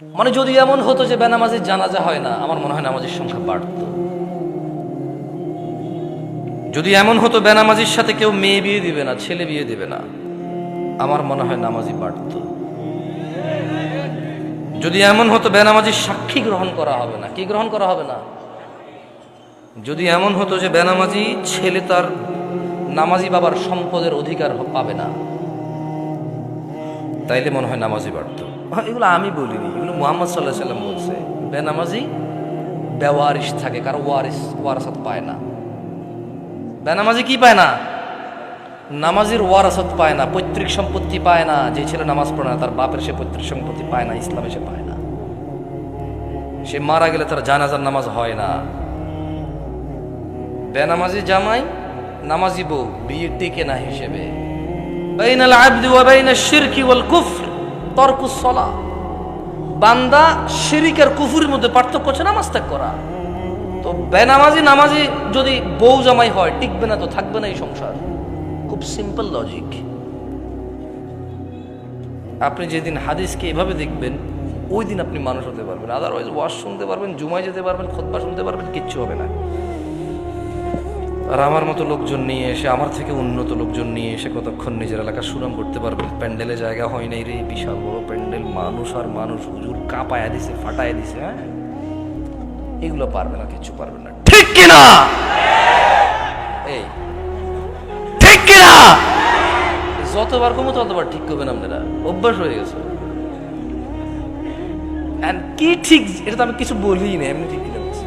মানে যদি এমন হতো যে বেনামাজির জানাজা হয় না, আমার মনে হয় নামাজের সংখ্যা বাড়তো। যদি এমন হতো বেনামাজির সাথে কেউ মেয়ে বিয়ে দিবে না, ছেলে বিয়ে দিবে না, আমার মনে হয় নামাজি বাড়তো। যদি এমন হতো বেনামাজির সাক্ষী গ্রহণ করা হবে না, কি গ্রহণ করা হবে না, যদি এমন হতো যে বেনামাজি ছেলে তার নামাজি বাবার সম্পদের অধিকার পাবে না, তাইলে মনে হয় নামাজি বাড়তো। এগুলো আমি বলিনি, এগুলো মুহাম্মদ সাল্লাল্লাহু আলাইহি সাল্লাম বলছে। বেনামাজি বেওয়ারিশ থাকে, কারো ওয়ারাসাত পায় না। বেনামাজি কি পায় না? নামাজির ওয়ারাসাত পায় না, পৈতৃক সম্পত্তি পায় না। যে ছেলে নামাজ পড়ে না তার বাপের সে পৈতৃক সম্পত্তি পায় না, ইসলামে সে পায় না। সে মারা গেলে তার জানাজার নামাজ হয় না। বেনামাজি জামাই নামাজি বউ বিয়ে টিকে না হিসেবে। বাইনাল আবদি ওয়া বাইনাশ শিরকি ওয়াল কুফর তারকুস সালাহ। বান্দা শিরিক আর কুফরের মধ্যে পার্থক্য হচ্ছে নামাজ ত্যাগ করা। তো বেনামাজি নামাজি যদি বউ জামাই হয়, টিকবে না তো, থাকবে না এই সংসার। খুব সিম্পল লজিক। আপনি যেদিন হাদিসকে এভাবে দেখবেন, ওই দিন আপনি মানুষ হতে পারবেন। আদারওয়াইজ ওয়াজ শুনতে পারবেন, জুমায় যেতে পারবেন, খুতবা শুনতে পারবেন, কিচ্ছু হবে না। আর আমার মতো লোকজন নিয়ে এসে, আমার থেকে উন্নত লোকজন নিয়ে এসে কতক্ষণ নিজের এলাকার সুনাম করতে পারবেন। প্যান্ডেলে জায়গা হয় নাই রে, বিশাল বড় প্যান্ডেল, মানুষ আর মানুষ, হুজুর কাঁপায়া দিছে, ফাটায়া দিছে। হ্যাঁ, এগুলো পারবে না, কিচ্ছু পারবে না। ঠিক কিনা? এই ঠিক কিনা? যতবার কমো ততবার ঠিক করবেন আপনারা, অভ্যাস হয়ে গেছে। কি ঠিক, এটা তো আমি কিছু বলি না, এমনি ঠিক লাগছে।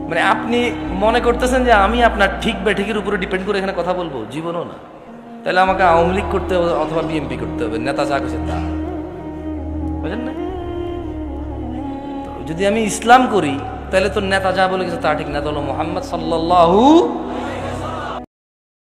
মানে আপনি মনে করতেছেন যে আমি আপনার ঠিক বেঠিকের উপরে ডিপেন্ড করে এখানে কথা বলবো? জীবনও না। তাহলে আমাকে আওয়ামী লীগ করতে হবে অথবা বিএনপি করতে হবে, নেতা যা করছে তা, বুঝলেন না? যদি আমি ইসলাম করি তাহলে তো নেতা যা বলে গেছে তা ঠিক, নেতা হলো মুহাম্মদ সাল্লাল্লাহু